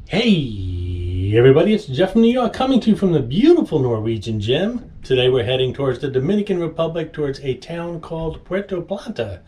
Hey everybody, it's Jeff from New York coming to you from the beautiful Norwegian gem. Today we're heading towards the Dominican Republic, towards a town called Puerto Plata.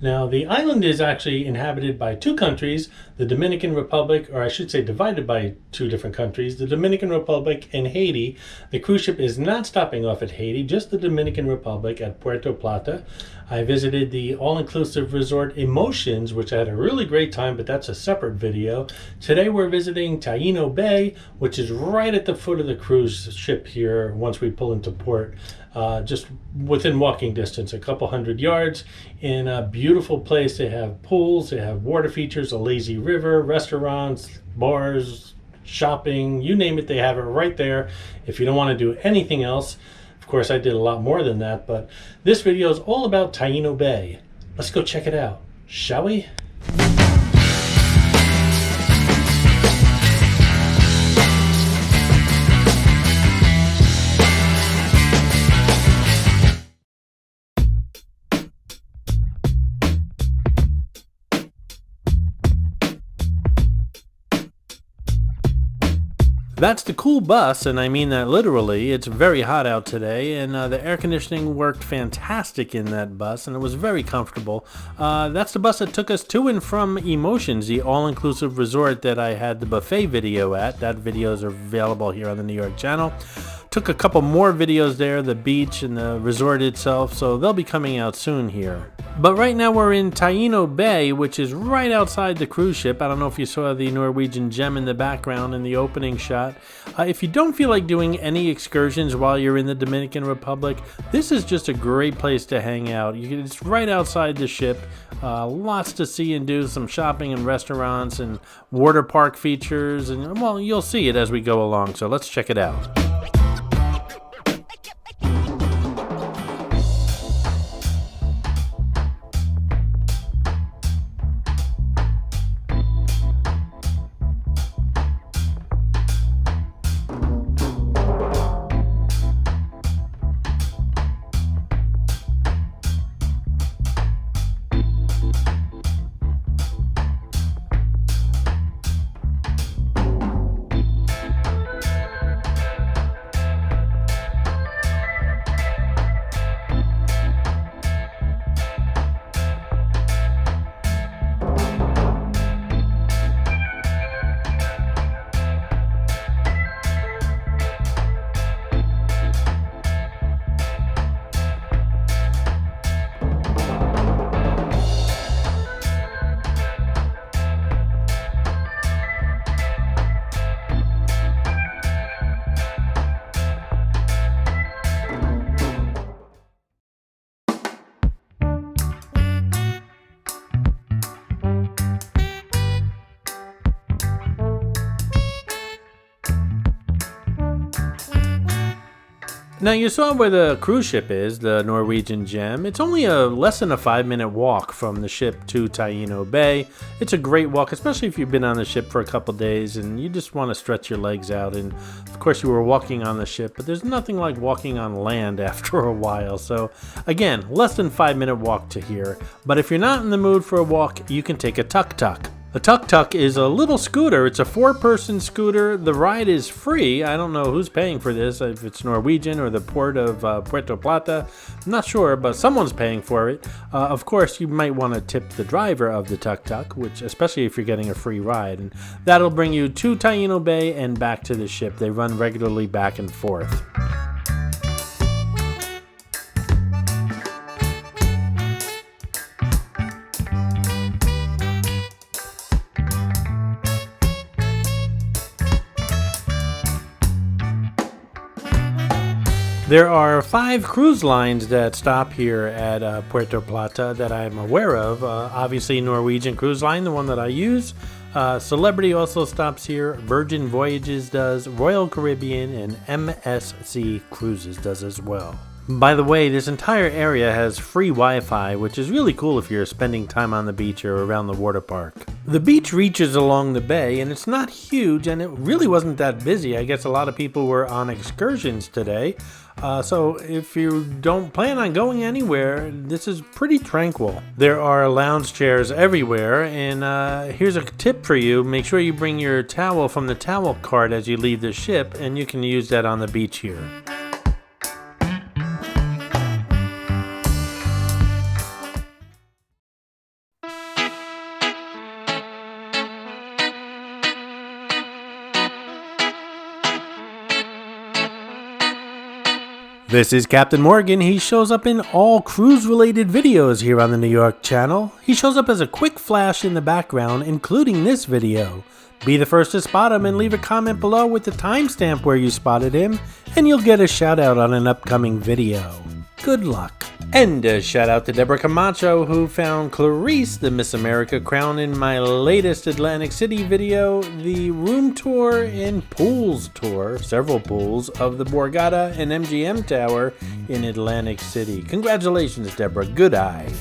Now the island is actually inhabited by two countries, the Dominican Republic, or I should say divided by two different countries, the Dominican Republic and Haiti. The cruise ship is not stopping off at Haiti, just the Dominican Republic at Puerto Plata. I visited the all-inclusive resort Emotions, which I had a really great time, but that's a separate video. Today we're visiting Taino Bay, which is right at the foot of the cruise ship here once we pull into port. Just within walking distance, a couple hundred yards, in a beautiful place. They have pools, they have water features, a lazy river, restaurants, bars, shopping, you name it, they have it right there if you don't want to do anything else. Of course, I did a lot more than that, but this video is all about Taino Bay. Let's go check it out, shall we? That's the cool bus, and I mean that literally. It's very hot out today, and the air conditioning worked fantastic in that bus, and it was very comfortable. That's the bus that took us to and from Emotions, the all-inclusive resort that I had the buffet video at. That video is available here on the New York channel. Took a couple more videos there, the beach and the resort itself, so they'll be coming out soon here. But right now we're in Taino Bay, which is right outside the cruise ship. I don't know if you saw the Norwegian gem in the background in the opening shot. If you don't feel like doing any excursions while you're in the Dominican Republic, this is just a great place to hang out. It's right outside the ship. Lots to see and do, some shopping and restaurants and water park features, and well, you'll see it as we go along, so let's check it out. Now you saw where the cruise ship is, the Norwegian gem. It's only less than a 5-minute walk from the ship to Taino Bay. It's a great walk, especially if you've been on the ship for a couple days and you just want to stretch your legs out. And of course you were walking on the ship, but there's nothing like walking on land after a while. So again, less than 5-minute walk to here. But if you're not in the mood for a walk, you can take a tuk-tuk. A tuk-tuk is a little scooter. It's a 4-person scooter. The ride is free. I don't know who's paying for this, if it's Norwegian or the port of Puerto Plata. I'm not sure, but someone's paying for it. Of course, you might want to tip the driver of the tuk-tuk, which, especially if you're getting a free ride. And that'll bring you to Taino Bay and back to the ship. They run regularly back and forth. There are 5 cruise lines that stop here at Puerto Plata that I'm aware of. Obviously Norwegian Cruise Line, the one that I use. Celebrity also stops here. Virgin Voyages does. Royal Caribbean and MSC Cruises does as well. By the way, this entire area has free Wi-Fi, which is really cool if you're spending time on the beach or around the water park. The beach reaches along the bay, and it's not huge, and it really wasn't that busy. I guess a lot of people were on excursions today. So if you don't plan on going anywhere, this is pretty tranquil. There are lounge chairs everywhere, and here's a tip for you. Make sure you bring your towel from the towel cart as you leave the ship, and you can use that on the beach here. This is Captain Morgan. He shows up in all cruise-related videos here on the New York channel. He shows up as a quick flash in the background, including this video. Be the first to spot him and leave a comment below with the timestamp where you spotted him, and you'll get a shout out on an upcoming video. Good luck. And a shout out to Deborah Camacho, who found Clarice the Miss America crown in my latest Atlantic City video, the room tour and pools tour, several pools, of the Borgata and MGM Tower in Atlantic City. Congratulations, Deborah. Good eye.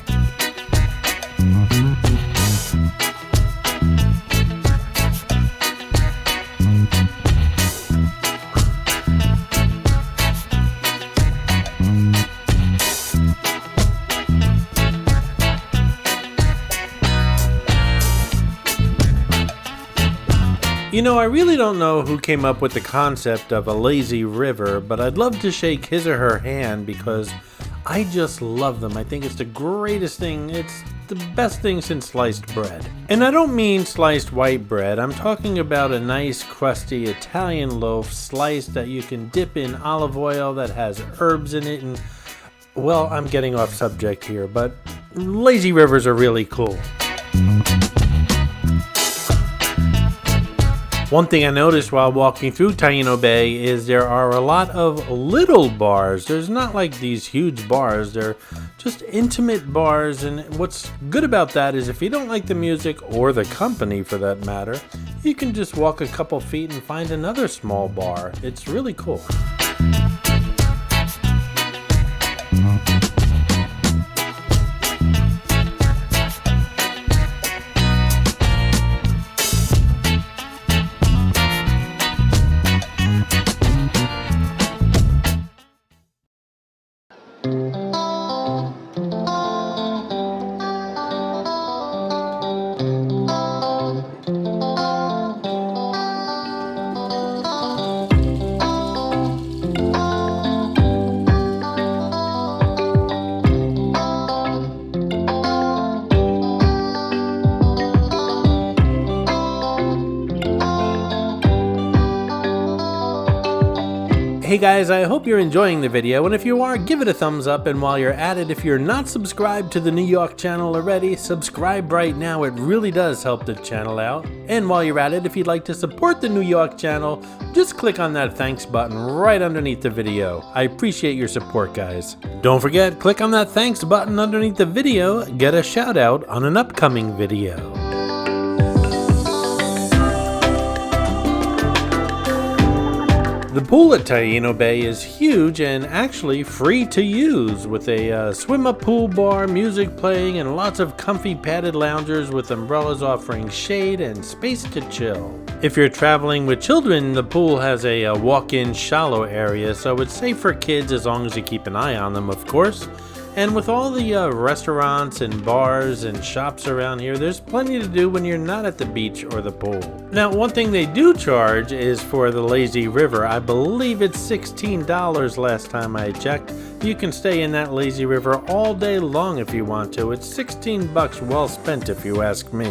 You know, I really don't know who came up with the concept of a lazy river, but I'd love to shake his or her hand because I just love them. I think it's the greatest thing. It's the best thing since sliced bread. And I don't mean sliced white bread. I'm talking about a nice crusty Italian loaf sliced that you can dip in olive oil that has herbs in it. And, well, I'm getting off subject here, but lazy rivers are really cool. One thing I noticed while walking through Taino Bay is there are a lot of little bars. There's not like these huge bars, they're just intimate bars, and what's good about that is if you don't like the music, or the company for that matter, you can just walk a couple feet and find another small bar. It's really cool. Hey guys, I hope you're enjoying the video, and if you are, give it a thumbs up, and while you're at it, if you're not subscribed to the New York channel already, subscribe right now. It really does help the channel out. And while you're at it, if you'd like to support the New York channel, just click on that thanks button right underneath the video. I appreciate your support, guys. Don't forget, click on that thanks button underneath the video, get a shout out on an upcoming video. The pool at Taino Bay is huge and actually free to use, with a swim-up pool bar, music playing, and lots of comfy padded loungers with umbrellas offering shade and space to chill. If you're traveling with children, the pool has a walk-in shallow area, so it's safe for kids as long as you keep an eye on them, of course. And with all the restaurants and bars and shops around here, there's plenty to do when you're not at the beach or the pool. Now, one thing they do charge is for the lazy river. I believe it's $16 last time I checked. You can stay in that lazy river all day long if you want to. It's 16 bucks well spent if you ask me.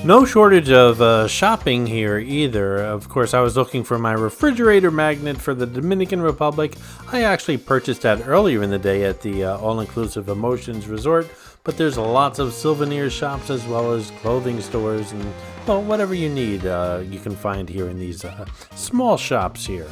No shortage of shopping here either. Of course, I was looking for my refrigerator magnet for the Dominican Republic. I actually purchased that earlier in the day at the all-inclusive Emotions Resort, but there's lots of souvenir shops as well as clothing stores and, well, whatever you need you can find here in these small shops here.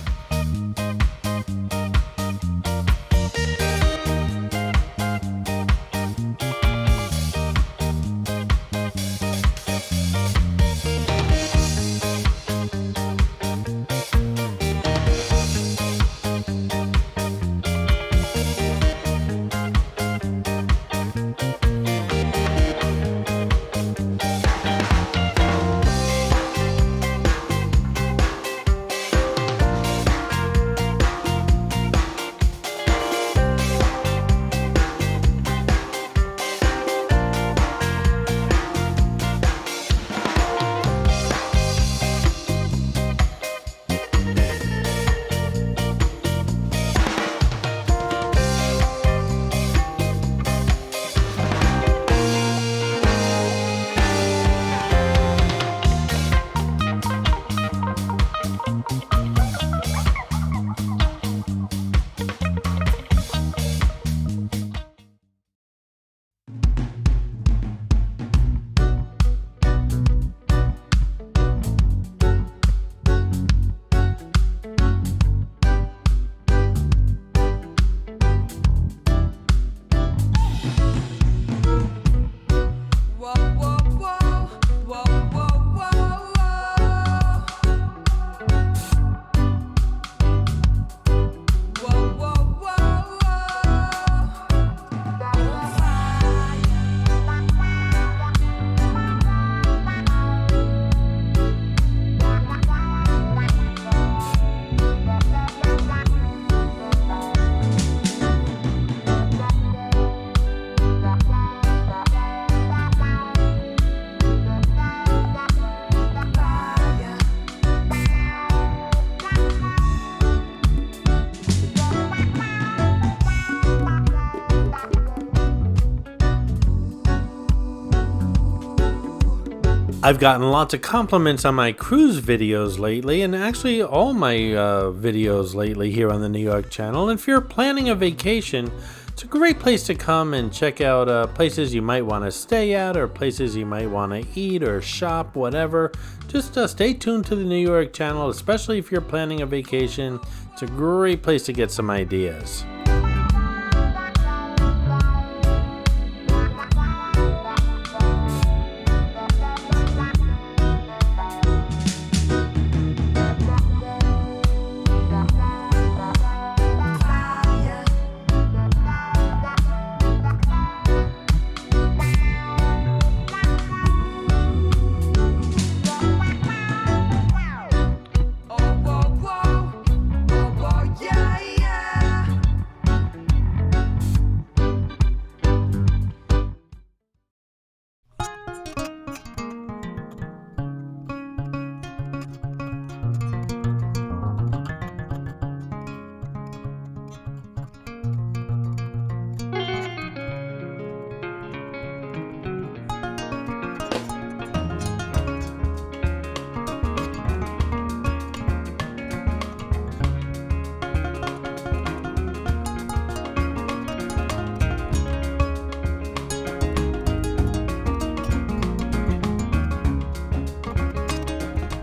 I've gotten lots of compliments on my cruise videos lately, and actually all my videos lately here on the New York channel. And if you're planning a vacation, it's a great place to come and check out places you might want to stay at, or places you might want to eat or shop, whatever. Just stay tuned to the New York channel, especially if you're planning a vacation. It's a great place to get some ideas.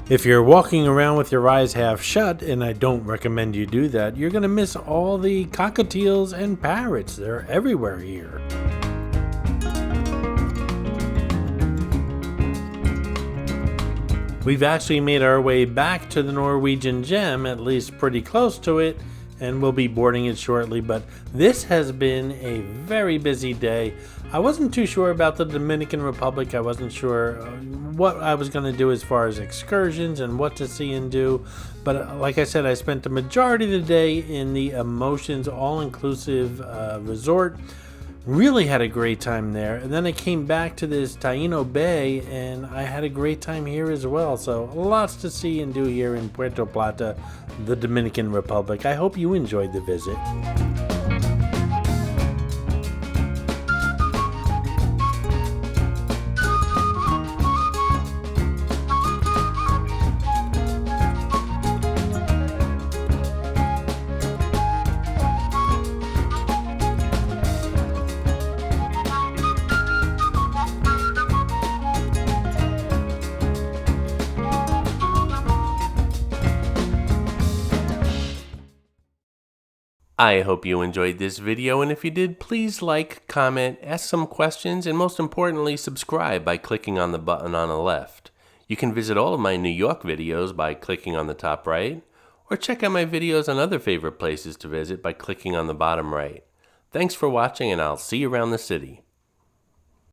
If you're walking around with your eyes half shut, and I don't recommend you do that, you're going to miss all the cockatiels and parrots. They're everywhere here. We've actually made our way back to the Norwegian gem, at least pretty close to it, and we'll be boarding it shortly, but this has been a very busy day. I wasn't too sure about the Dominican Republic. I wasn't sure what I was going to do as far as excursions and what to see and do, but like I said, I spent the majority of the day in the Emotions all-inclusive resort. Really had a great time there, and then I came back to this Taino Bay and I had a great time here as well. So lots to see and do here in Puerto Plata, the Dominican Republic. I hope you enjoyed the visit. I hope you enjoyed this video, and if you did, please like, comment, ask some questions, and most importantly, subscribe by clicking on the button on the left. You can visit all of my New York videos by clicking on the top right, or check out my videos on other favorite places to visit by clicking on the bottom right. Thanks for watching, and I'll see you around the city.